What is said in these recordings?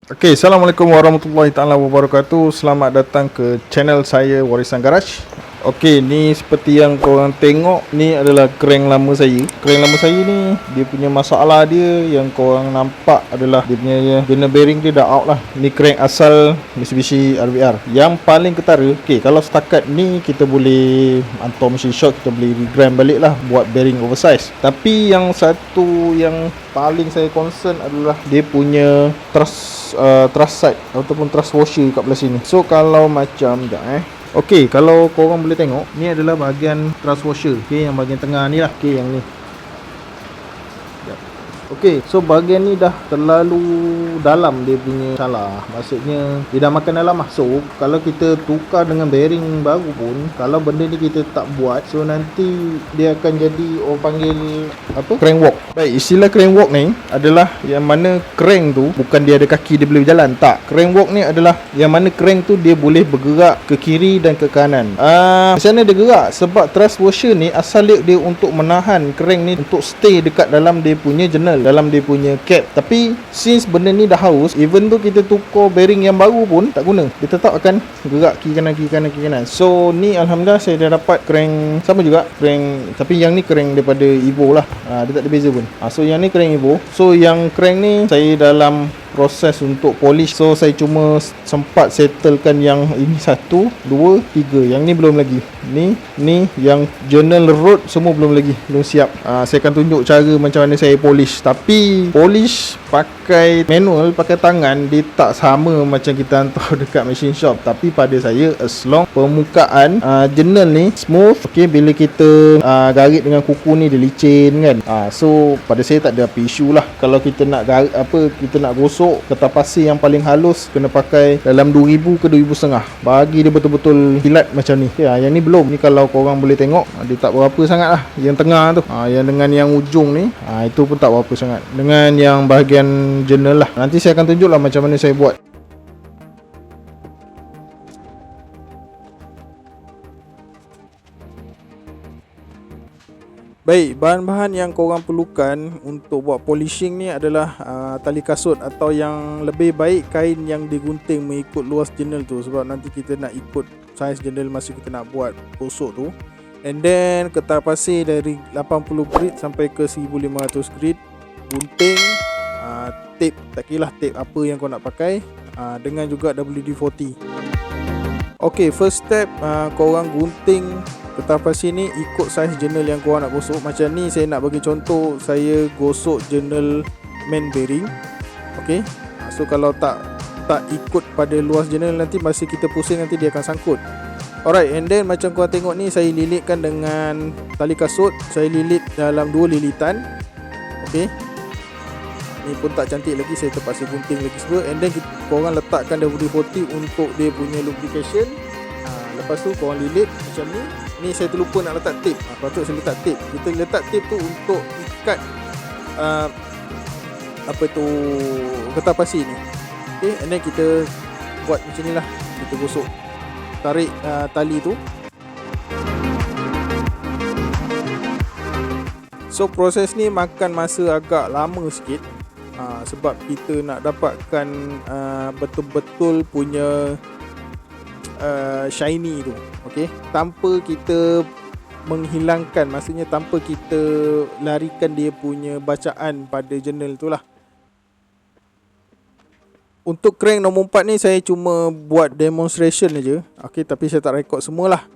Assalamualaikum warahmatullahi taala wabarakatuh. Selamat datang ke channel saya Warisan Garage. Ni seperti yang korang tengok, ni adalah crank lama saya. Crank lama saya ni, dia punya masalah dia yang korang nampak adalah dia punya bearing bearing dia dah out lah. Ni crank asal Mitsubishi RVR. Yang paling ketara, kalau setakat ni kita boleh hantar mesin shop, kita boleh regrind balik lah buat bearing oversize. Tapi yang satu yang paling saya concern adalah dia punya thrust side ataupun thrust washer kat belah sini. So kalau macam kalau korang boleh tengok, ni adalah bahagian thrust washer. Yang bahagian tengah ni lah. Yang ni. So bahagian ni dah terlalu dalam dia punya salah. Maksudnya dia dah makan dalam lah. So kalau kita tukar dengan bearing baru pun, kalau benda ni kita tak buat, so nanti dia akan jadi orang panggil crank walk. Baik, istilah crank walk ni adalah yang mana crank tu bukan dia ada kaki dia boleh berjalan. Tak, crank walk ni adalah yang mana crank tu dia boleh bergerak ke kiri dan ke kanan. Macam mana dia gerak? Sebab thrust washer ni asal dia untuk menahan crank ni untuk stay dekat dalam dia punya journal, dalam dia punya cap. Tapi since benda ni dah haus, even tu kita tukar bearing yang baru pun tak guna, dia tetap akan gerak kiri kanan kiri kanan kiri kanan. So ni alhamdulillah saya dah dapat crank sama juga, crank, tapi yang ni crank daripada Evo lah. Dia tak ada beza pun. So yang ni crank Evo. So yang crank ni saya dalam proses untuk polish. So saya cuma sempat settlekan yang ini 1, 2, 3. Yang ni belum lagi. Ni yang journal road semua belum lagi, belum siap. Saya akan tunjuk cara macam mana saya polish. Tapi polish pakai manual, pakai tangan, dia tak sama macam kita hantar dekat machine shop. Tapi pada saya, as long permukaan journal ni smooth, bila kita garit dengan kuku ni dia licin kan. So pada saya tak ada apa isu lah. Kalau kita nak garit kita nak gosok kertas pasir yang paling halus, kena pakai dalam 2000 ke 2500 bagi dia betul-betul kilat macam ni. Yang ni belum. Ni kalau korang boleh tengok, dia tak berapa sangat lah. Yang tengah tu, yang dengan yang ujung ni, itu pun tak berapa sangat. Dengan yang bahagian journal lah, nanti saya akan tunjuk lah macam mana saya buat. Baik, bahan-bahan yang korang perlukan untuk buat polishing ni adalah tali kasut, atau yang lebih baik kain yang digunting mengikut luas journal tu, sebab nanti kita nak ikut saiz journal masa kita nak buat gosok tu. And then kertas pasir dari 80 grit sampai ke 1500 grit, gunting, tape, tak kira lah tape apa yang kau nak pakai, dengan juga WD-40. First step, korang gunting kertas pasir ni ikut saiz journal yang korang nak gosok. Macam ni saya nak bagi contoh, saya gosok journal main bearing. So kalau tak ikut pada luas journal, nanti masa kita pusing nanti dia akan sangkut. Alright, and then macam korang tengok ni, saya lilitkan dengan tali kasut. Saya lilit dalam 2 lilitan. Ni pun tak cantik lagi, saya terpaksa gunting lagi semua. And then korang letakkan WD-40 untuk dia punya lubrication. Lepas tu korang lilit macam ni. Ni saya terlupa nak letak tape. Patut saya letak tape. Kita letak tape tu untuk ikat kertas pasir ni. And then kita buat macam ni lah. Kita gosok, tarik tali tu. So proses ni makan masa agak lama sikit, sebab kita nak dapatkan betul-betul punya shiny tu, tanpa kita menghilangkan, maksudnya tanpa kita larikan dia punya bacaan pada journal tu lah. Untuk crank nombor 4 ni saya cuma buat demonstration aja, tapi saya tak record semualah.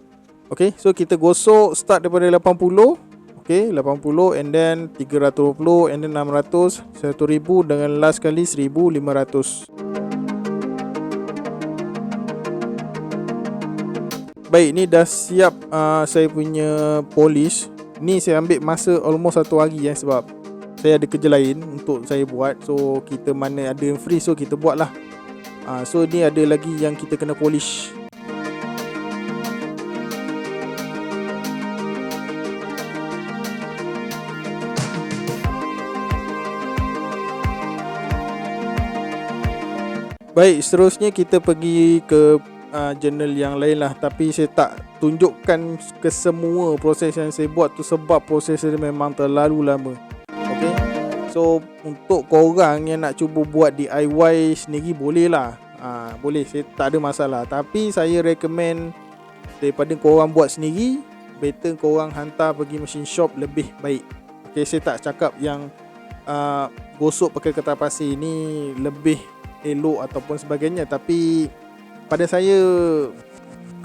So kita gosok start daripada 80, 80, and then 320, and then 600, 1000, dengan last kali 1500. Baik, ni dah siap saya punya polish. Ni saya ambil masa almost 1 hari sebab saya ada kerja lain untuk saya buat. So kita mana ada yang free, so kita buat lah. So ni ada lagi yang kita kena polish. Baik, seterusnya kita pergi ke journal yang lain lah. Tapi saya tak tunjukkan ke semua proses yang saya buat tu sebab proses dia memang terlalu lama. So So untuk korang yang nak cuba buat DIY sendiri boleh lah, boleh, saya tak ada masalah. Tapi saya recommend daripada korang buat sendiri, better korang hantar pergi machine shop lebih baik. Okay, saya tak cakap yang gosok pakai kertas pasir ni lebih elok ataupun sebagainya, tapi pada saya,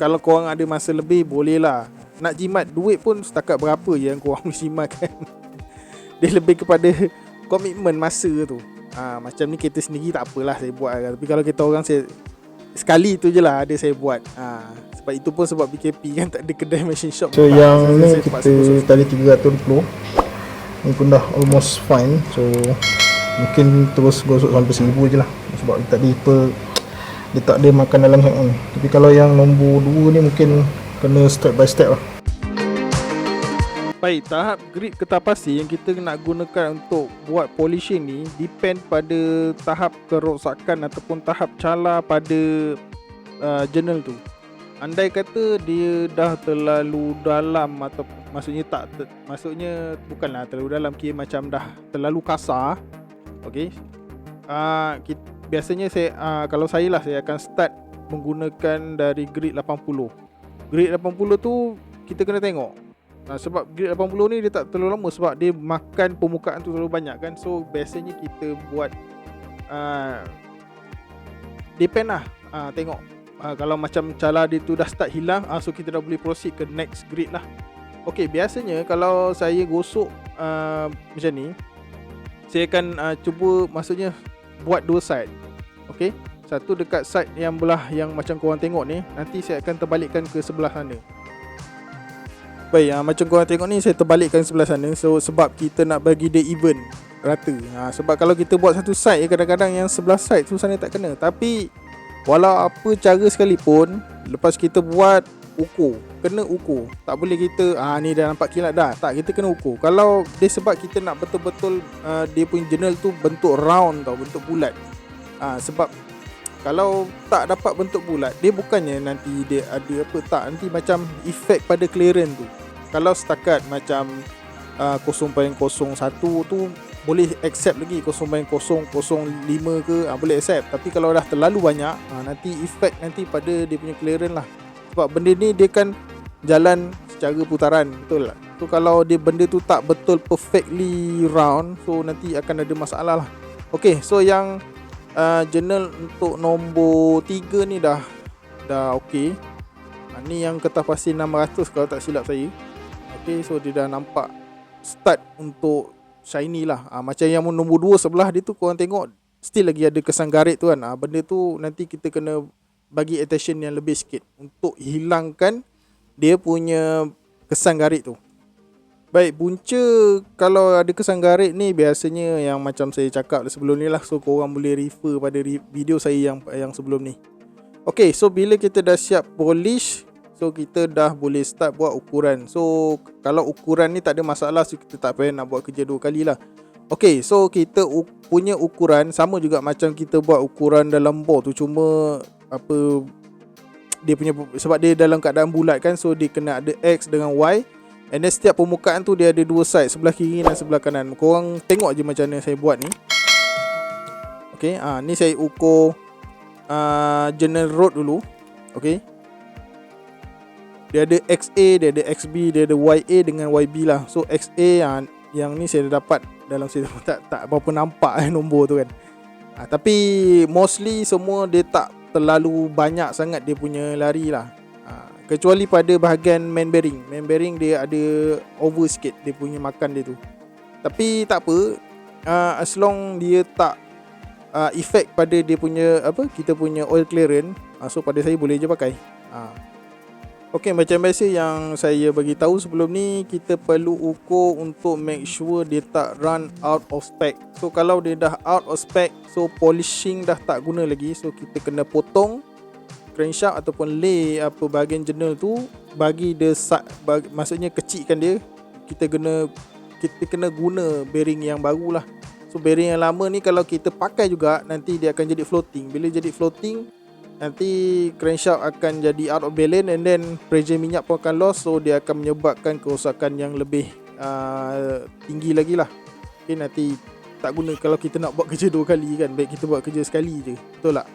kalau korang ada masa lebih, boleh lah. Nak jimat duit pun setakat berapa je yang korang boleh jimatkan. Dia lebih kepada komitmen masa tu. Macam ni kita sendiri tak apalah saya buat kan. Tapi kalau kita orang, saya sekali tu je lah ada saya buat. Sebab itu pun sebab PKP kan, tak ada kedai machine shop. So yang ni kita tadi 320, ni pun dah almost fine. So mungkin terus gosok sampai 1000 je lah. Sebab tadi dia tak ada makan dalam ni. Tapi kalau yang nombor 2 ni mungkin kena step by step lah. Baik, tahap grid kertas pasir yang kita nak gunakan untuk buat polishing ni depend pada tahap kerosakan ataupun tahap cala pada journal tu. Andai kata dia dah terlalu dalam, atau maksudnya bukanlah terlalu dalam, kira macam dah terlalu kasar. Okey. Biasanya kalau saya akan start menggunakan dari grid 80. Grid 80 tu kita kena tengok. Sebab grade 80 ni dia tak terlalu lama, sebab dia makan permukaan tu terlalu banyak kan. So biasanya kita buat depend lah, tengok kalau macam cala dia tu dah start hilang, so kita dah boleh proceed ke next grade lah. Okay, biasanya kalau saya gosok macam ni, saya akan cuba, maksudnya buat dua side. Okay, satu dekat side yang belah yang macam korang tengok ni, nanti saya akan terbalikkan ke sebelah sana. Baik, macam korang tengok ni, saya terbalikkan sebelah sana. So sebab kita nak bagi dia even, rata. Sebab kalau kita buat satu side, kadang-kadang yang sebelah side tu sana tak kena. Tapi walau apa cara sekalipun, lepas kita buat, ukur, kena ukur. Tak boleh kita ni dah nampak kilat dah. Tak, kita kena ukur. Kalau dia, sebab kita nak betul-betul dia punya journal tu bentuk round tau, bentuk bulat. Sebab kalau tak dapat bentuk bulat, dia bukannya nanti dia ada apa, tak, nanti macam efek pada clearance tu. Kalau setakat macam 0.01 tu boleh accept lagi, 0.005 ke boleh accept. Tapi kalau dah terlalu banyak, nanti efek nanti pada dia punya clearance lah. Sebab benda ni dia kan jalan secara putaran, betul tak? So kalau dia benda tu tak betul perfectly round, so nanti akan ada masalah lah. Okay, so yang journal untuk nombor 3 ni dah okey. Ni yang kertas pasir 600 kalau tak silap saya. Okay, so dia dah nampak start untuk shiny lah. Macam yang nombor 2 sebelah dia tu, korang tengok still lagi ada kesan garit tu kan. Benda tu nanti kita kena bagi attention yang lebih sikit untuk hilangkan dia punya kesan garit tu. Baik, punca kalau ada kesan garit ni biasanya yang macam saya cakap sebelum ni lah. So korang boleh refer pada video saya yang sebelum ni. Okay, so bila kita dah siap polish, so kita dah boleh start buat ukuran. So kalau ukuran ni tak ada masalah, so kita tak payah nak buat kerja 2 kali lah. Okay, so kita punya ukuran sama juga macam kita buat ukuran dalam bor tu. Cuma dia punya, sebab dia dalam keadaan bulat kan, so dia kena ada X dengan Y. And then setiap permukaan tu dia ada 2 side, sebelah kiri dan sebelah kanan. Korang tengok je macam mana saya buat ni. Okay, ni saya ukur journal road dulu. Okay, dia ada XA, dia ada XB, dia ada YA dengan YB lah. So XA yang ni saya dah dapat dalam, saya tak berapa nampak nombor tu kan. Tapi mostly semua dia tak terlalu banyak sangat dia punya lari lah. Kecuali pada bahagian main bearing. Main bearing dia ada over sikit dia punya makan dia tu. Tapi tak apa, as long dia tak effect pada dia punya kita punya oil clearance, so pada saya boleh je pakai. Okay, macam biasa yang saya bagi tahu sebelum ni, kita perlu ukur untuk make sure dia tak run out of spec. So kalau dia dah out of spec, so polishing dah tak guna lagi, so kita kena potong crankshaft ataupun lay bahagian journal tu, bagi dia maksudnya kecilkan dia. Kita kena guna bearing yang baru lah. So bearing yang lama ni kalau kita pakai juga, nanti dia akan jadi floating. Bila jadi floating, nanti crankshaft akan jadi out of balance, and then pressure minyak pun akan loss. So dia akan menyebabkan kerosakan yang lebih tinggi lagi lah. Okay, nanti tak guna kalau kita nak buat kerja 2 kali kan. Baik kita buat kerja sekali je. Betul tak?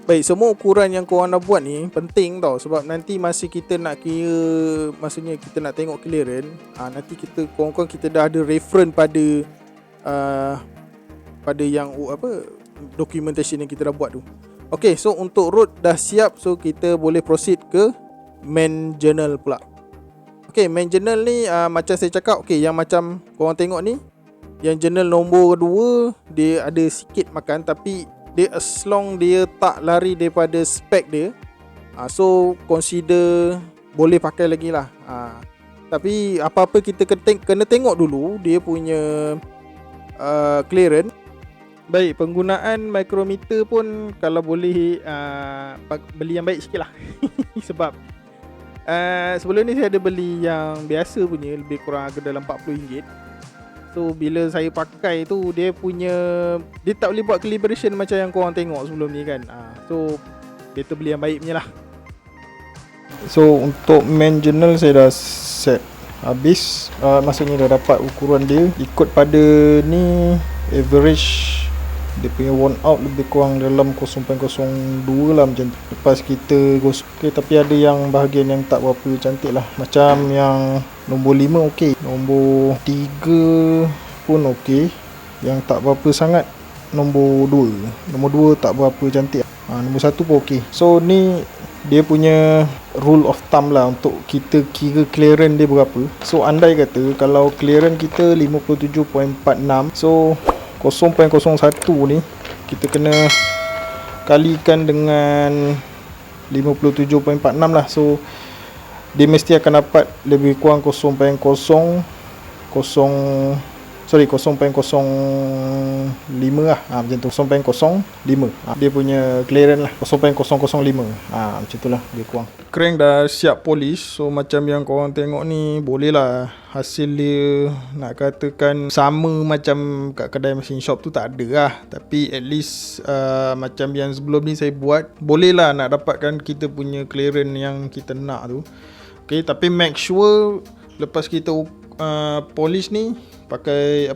Baik, semua ukuran yang korang dah buat ni penting tau. Sebab nanti masa kita nak kira, maksudnya kita nak tengok clearance, nanti kita korang kita dah ada reference pada yang documentation yang kita dah buat tu. Okay, so untuk road dah siap. So kita boleh proceed ke main journal pula. Okay, main journal ni macam saya cakap, okay, yang macam korang tengok ni, yang journal nombor 2 dia ada sikit makan, tapi dia as long dia tak lari daripada spek dia, so consider boleh pakai lagi lah. Tapi apa-apa kita kena tengok dulu dia punya clearance. Baik, penggunaan micrometer pun kalau boleh beli yang baik sikit lah. Sebab sebelum ni saya ada beli yang biasa punya, lebih kurang harga dalam RM40. So bila saya pakai tu, dia tak boleh buat calibration macam yang korang tengok sebelum ni kan. So better beli yang baik punya lah. So untuk main journal saya dah set habis. Maksudnya dah dapat ukuran dia. Ikut pada ni average dia punya worn out lebih kurang dalam 0.02 lah macam tu. Lepas kita gosok, okay, tapi ada yang bahagian yang tak berapa cantik lah. Macam yang nombor 5 okey, nombor 3 pun okey. Yang tak berapa sangat nombor 2. Nombor 2 tak berapa cantik. Nombor 1 pun okey. So ni dia punya rule of thumb lah untuk kita kira clearance dia berapa. So andai kata kalau clearance kita 57.46, so 0.01 ni kita kena kalikan dengan 57.46 lah. So dia mesti akan dapat lebih kurang 0.05 lah, macam tu, 0.05 dia punya clearance lah, 0.005 macam tu lah dia kurang. Crank dah siap polish. So macam yang korang tengok ni, boleh lah hasil dia nak katakan sama macam kat kedai machine shop tu tak ada lah, tapi at least macam yang sebelum ni saya buat, boleh lah nak dapatkan kita punya clearance yang kita nak tu. Okay, tapi make sure lepas kita polish ni pakai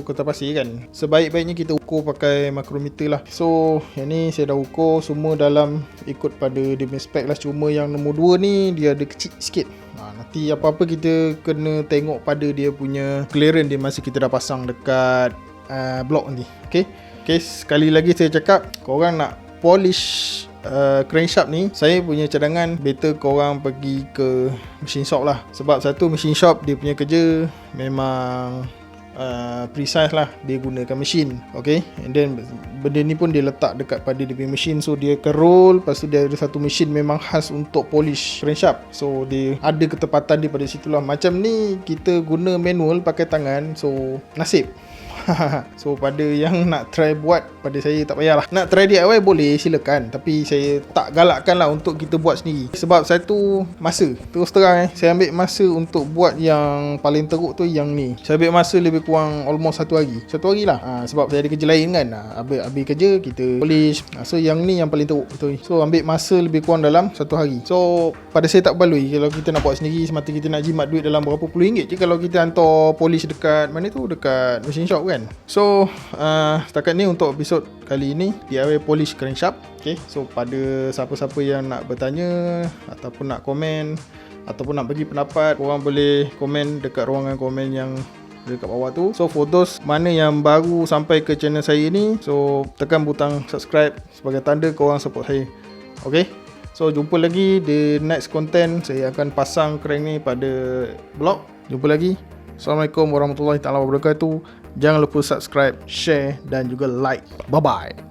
kertas pasir kan, sebaik-baiknya kita ukur pakai makrometer lah. So yang ni saya dah ukur semua dalam ikut pada dia punya spek lah. Cuma yang nombor 2 ni dia ada kecil sikit. Nanti apa-apa kita kena tengok pada dia punya clearance dia masa kita dah pasang dekat blok nanti. Okay, sekali lagi saya cakap, korang nak polish crankshaft ni, saya punya cadangan better korang pergi ke machine shop lah. Sebab satu, machine shop dia punya kerja memang precise lah, dia gunakan mesin. Okay, and then benda ni pun dia letak dekat pada dia punya mesin. So dia akan roll, lepas tu dia ada satu mesin memang khas untuk polish crankshaft. So dia ada ketepatan daripada situ lah. Macam ni kita guna manual pakai tangan, so nasib. So pada yang nak try buat, pada saya tak payahlah. Nak try DIY boleh, silakan, tapi saya tak galakkan lah untuk kita buat sendiri. Sebab satu, masa. Terus terang saya ambil masa untuk buat yang paling teruk tu yang ni. Saya ambil masa lebih kurang almost 1 hari. 1 hari lah. Sebab saya ada kerja lain kan. Habis kerja kita polish. So yang ni yang paling teruk betul. So ambil masa lebih kurang dalam 1 hari. So pada saya tak baloi kalau kita nak buat sendiri, semata kita nak jimat duit dalam berapa puluh ringgit je kalau kita hantar polish dekat mana tu, dekat machine shop kan. So setakat ni untuk episod kali ini, DIY polish crankshaft. Okay, so pada siapa-siapa yang nak bertanya ataupun nak komen ataupun nak bagi pendapat, korang boleh komen dekat ruangan komen yang dekat bawah tu. So for those mana yang baru sampai ke channel saya ni, so tekan butang subscribe sebagai tanda korang support saya. Okay, so jumpa lagi di next content. Saya akan pasang crank ni pada blog. Jumpa lagi. Assalamualaikum warahmatullahi wabarakatuh. Jangan lupa subscribe, share dan juga like. Bye bye.